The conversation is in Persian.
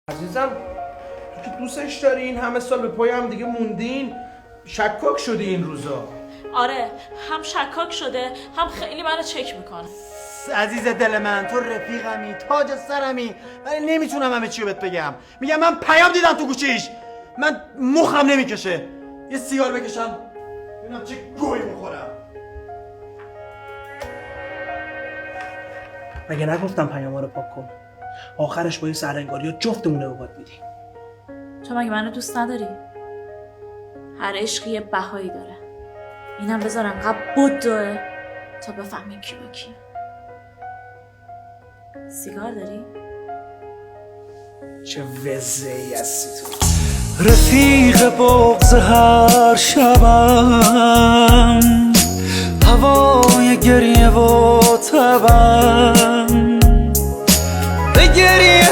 عزیزم تو که دوستش داری، این همه سال به پای هم دیگه موندین، شکاک شدی این روزا. آره، هم شکاک شده هم خیلی منو چک میکنه. عزیز دل من، تو رفیقمی، تاج سرمی، ولی نمیتونم همه چی رو بهت بگم. میگم من پیام دیدم تو گوشیش، من مخم نمیکشه. یه سیگار بکشم ببینم چه گوی بخورم. مگه نگفتم پیاما رو پاک کن؟ آخرش با این سرنگاری ها جفتمونه به باد میدی. تو مگه منو دوست نداری؟ هر عشقی یه بهایی داره. اینم بذار انقدر بدوه تا بفهمی کی با کیه. سیگار داری؟ چه وزه‌ای هستی تو. رفیق بغض هر شبم، هوای گریه و تبم، به گریه